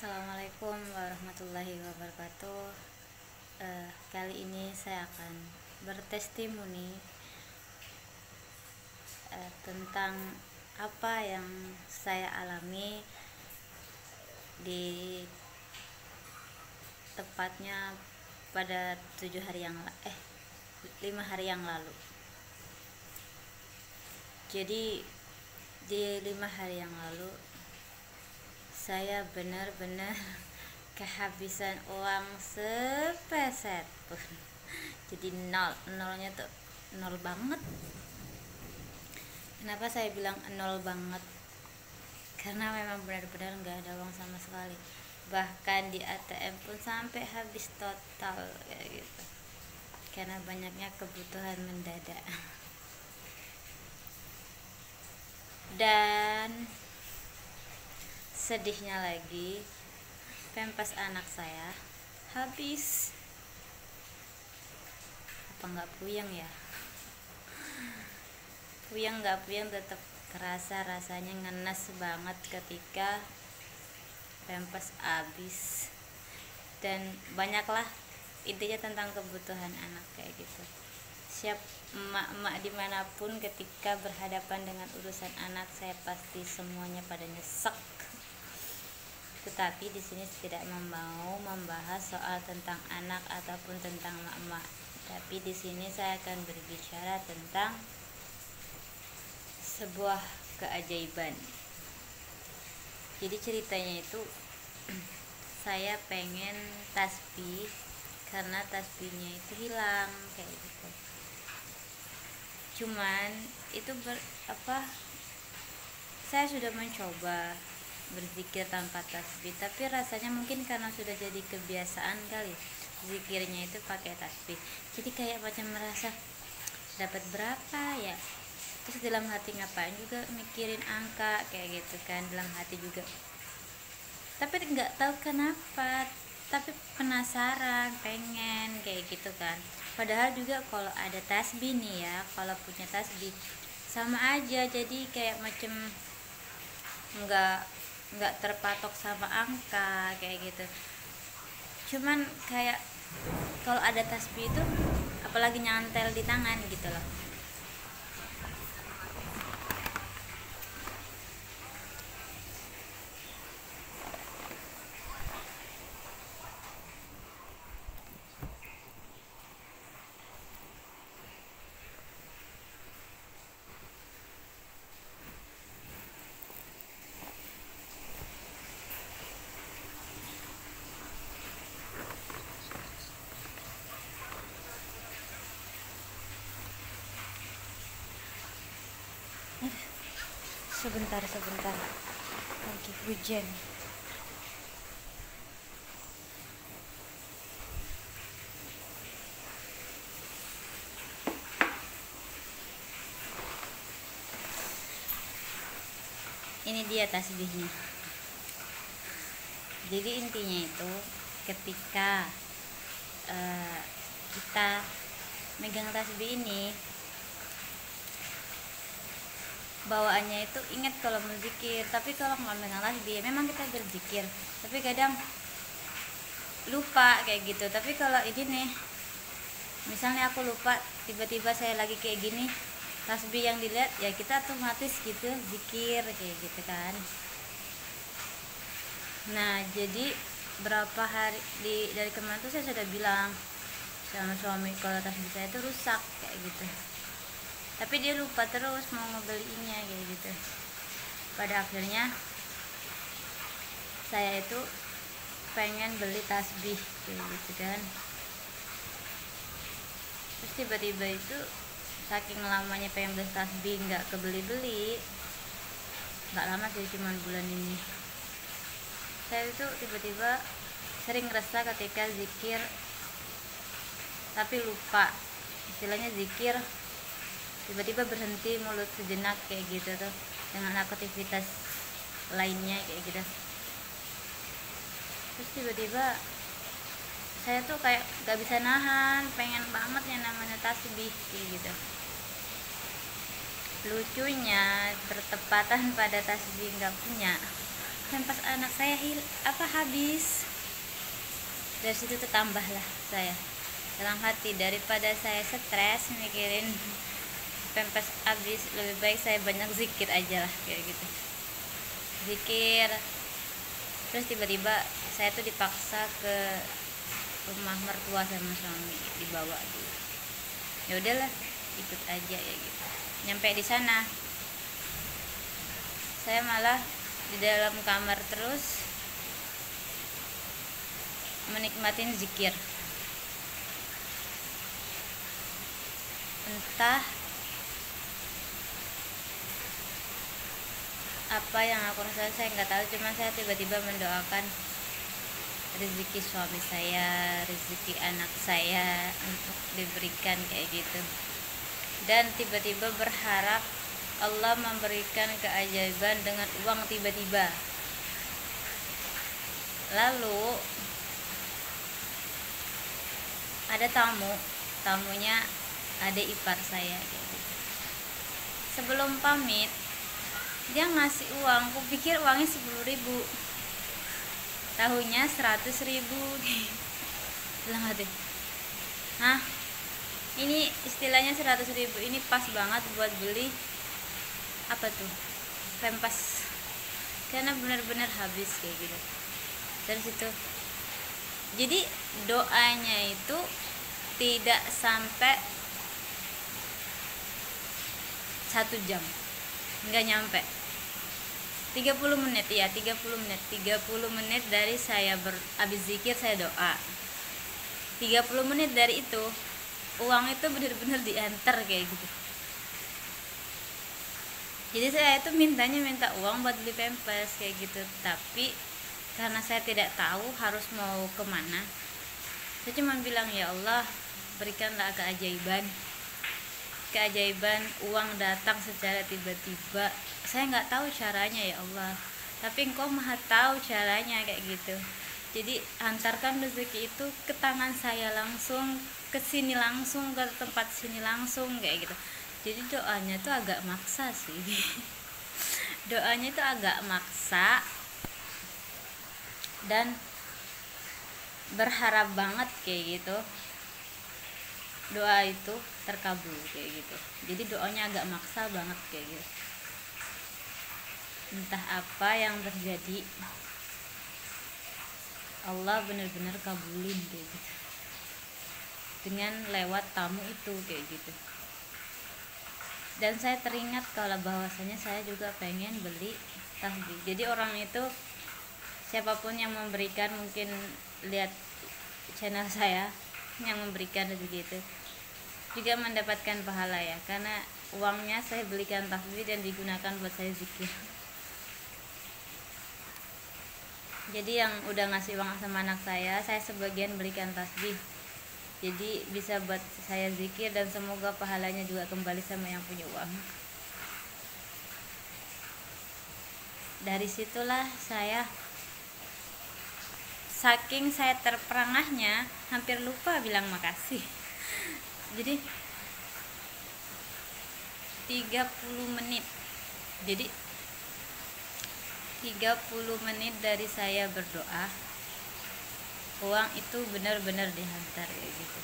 Assalamualaikum warahmatullahi wabarakatuh. Kali ini saya akan bertestimoni tentang apa yang saya alami di tepatnya pada 5 hari yang lalu. Jadi di 5 hari yang lalu saya benar-benar kehabisan uang sepeset pun. Jadi nolnya tuh nol banget. Kenapa saya bilang nol banget? Karena memang benar-benar nggak ada uang sama sekali. Bahkan di ATM pun sampai habis total kayak gitu. Karena banyaknya kebutuhan mendadak. Dan sedihnya lagi, pempas anak saya habis. Apa nggak puyeng ya? Puyeng nggak puyeng tetap kerasa, rasanya ngenes banget ketika pempas habis. Dan banyaklah intinya tentang kebutuhan anak kayak gitu. Siap emak-emak dimanapun ketika berhadapan dengan urusan anak, saya pasti semuanya pada nyesek. Tetapi di sini tidak mau membahas soal tentang anak ataupun tentang emak-emak. Tapi di sini saya akan berbicara tentang sebuah keajaiban. Jadi ceritanya itu saya pengen tasbih karena tasbihnya itu hilang kayak gitu. Cuman itu saya sudah mencoba berzikir tanpa tasbih, tapi rasanya mungkin karena sudah jadi kebiasaan kali zikirnya itu pakai tasbih, jadi kayak macam merasa dapat berapa ya, terus dalam hati ngapain juga mikirin angka kayak gitu kan, dalam hati juga, tapi nggak tahu kenapa, tapi penasaran pengen kayak gitu kan. Padahal juga kalau ada tasbih nih ya, kalau punya tasbih sama aja, jadi kayak macam nggak terpatok sama angka kayak gitu. Cuman kayak kalau ada tasbih itu apalagi nyantel di tangan gitu loh. Sebentar lagi hujan. Ini dia tasbihnya. Jadi intinya itu ketika kita megang tasbih ini, bawaannya itu ingat kalau berzikir. Tapi kalau nggak megang tasbih memang kita berzikir, tapi kadang lupa kayak gitu. Tapi kalau ini nih, misalnya aku lupa, tiba-tiba saya lagi kayak gini, tasbih yang dilihat ya kita otomatis gitu zikir kayak gitu kan. Nah jadi berapa hari dari kemarin tuh saya sudah bilang sama suami kalau tasbih saya itu rusak kayak gitu, tapi dia lupa terus mau ngebeliinnya kayak gitu. Pada akhirnya saya itu pengen beli tasbih kayak gitu kan. Terus tiba-tiba itu saking lamanya pengen beli tasbih nggak kebeli-beli, nggak lama sih, cuma bulan ini saya itu tiba-tiba sering ngerasa ketika zikir tapi lupa, istilahnya zikir tiba-tiba berhenti mulut sejenak kayak gitu tuh dengan aktivitas lainnya kayak gitu. Terus tiba-tiba saya tuh kayak gak bisa nahan, pengen banget yang namanya tasbih kayak gitu. Lucunya bertepatan pada tasbih nggak punya, pempas anak saya habis. Dari situ tambahlah saya dalam hati, daripada saya stres mikirin pempas habis, lebih baik saya banyak zikir aja lah, kayak gitu. Zikir. Terus tiba-tiba saya tuh dipaksa ke rumah mertua sama suami, dibawa dulu. Ya udahlah, ikut aja ya gitu. Nyampe di sana saya malah di dalam kamar terus menikmatin zikir. Entah apa yang aku rasa, saya nggak tahu, cuma saya tiba-tiba mendoakan rezeki suami saya, rezeki anak saya untuk diberikan kayak gitu. Dan tiba-tiba berharap Allah memberikan keajaiban dengan uang tiba-tiba. Lalu ada tamunya adik ipar saya kayak gitu. Sebelum pamit dia ngasih uang, aku pikir uangnya 10.000, tahunya 100.000. Bilang hati, nah ini istilahnya 100.000 ini pas banget buat beli apa tuh, pempas, karena benar-benar habis kayak gitu. Dari situ jadi doanya itu tidak sampai 1 jam, nggak nyampe 30 menit ya, 30 menit dari saya habis zikir saya doa. 30 menit dari itu uang itu benar-benar diantar kayak gitu. Jadi saya itu minta uang buat beli pempes kayak gitu, tapi karena saya tidak tahu harus mau kemana, saya cuma bilang, ya Allah berikanlah keajaiban uang datang secara tiba-tiba. Saya nggak tahu caranya ya Allah, tapi Engkau maha tahu caranya kayak gitu. Jadi antarkan rezeki itu ke tangan saya langsung, ke sini langsung, ke tempat sini langsung kayak gitu. Jadi doanya tuh agak maksa sih. Doanya itu agak maksa dan berharap banget kayak gitu doa itu terkabul kayak gitu. Jadi doanya agak maksa banget kayak gitu. Entah apa yang terjadi, Allah benar-benar kabulin kayak gitu, dengan lewat tamu itu kayak gitu. Dan saya teringat kalau bahwasanya saya juga pengen beli tasbih. Jadi orang itu, siapapun yang memberikan, mungkin lihat channel saya yang memberikan begitu, juga mendapatkan pahala ya, karena uangnya saya belikan tasbih dan digunakan buat saya zikir. Jadi yang udah ngasih uang sama anak saya sebagian belikan tasbih, jadi bisa buat saya zikir, dan semoga pahalanya juga kembali sama yang punya uang. Dari situlah saya, saking saya terperangahnya, hampir lupa bilang makasih. Jadi 30 menit, jadi 30 menit dari saya berdoa, uang itu benar-benar dihantar kayak gitu.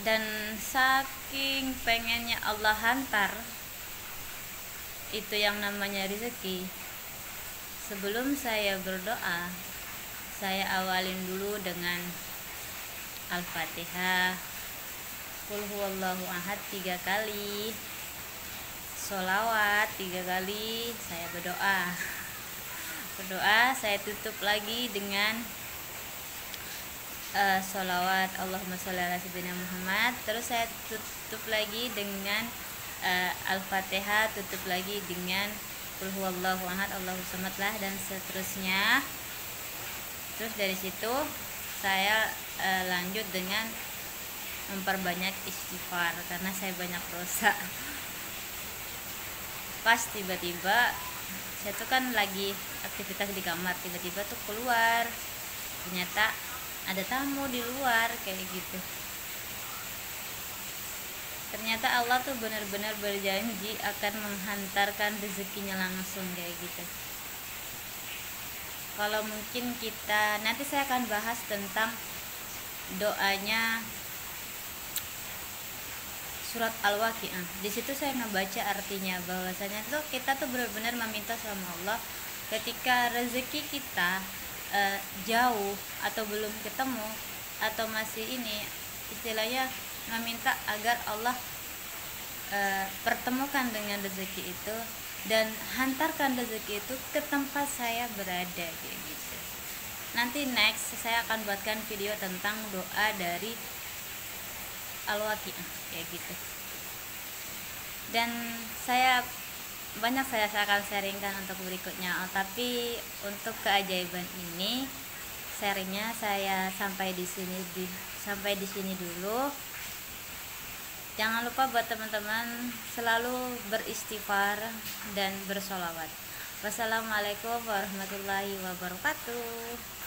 Dan saking pengennya Allah hantar itu yang namanya rezeki, sebelum saya berdoa, saya awalin dulu dengan Al-Fatihah, Qul huwallahu ahad 3 kali, sholawat 3 kali, saya berdoa, saya tutup lagi dengan sholawat Allahumma sholli ala sayyidina Muhammad. Terus saya tutup lagi dengan Al-Fatihah, tutup lagi dengan Qul huwallahu ahad, Allahus samad lah, dan seterusnya. Terus dari situ saya lanjut dengan memperbanyak istighfar, karena saya banyak dosa. Pas tiba-tiba saya tuh kan lagi aktivitas di kamar, tiba-tiba tuh keluar, ternyata ada tamu di luar kayak gitu. ternyata Allah tuh benar-benar berjanji akan menghantarkan rezekinya langsung kayak gitu. Kalau mungkin kita nanti saya akan bahas tentang doanya surat Al-Waqiah. Di situ saya ngebaca artinya bahwasanya tuh kita tuh benar-benar meminta sama Allah ketika rezeki kita jauh atau belum ketemu atau masih ini, istilahnya meminta agar Allah pertemukan dengan rezeki itu dan hantarkan rezeki itu ke tempat saya berada kayak gitu. Nanti next saya akan buatkan video tentang doa dari Al-Waqiah kayak gitu. Dan saya akan sharingkan untuk berikutnya. Tapi untuk keajaiban ini sharingnya saya sampai di sini dulu. Jangan lupa buat teman-teman selalu beristighfar dan bersolawat. Wassalamualaikum warahmatullahi wabarakatuh.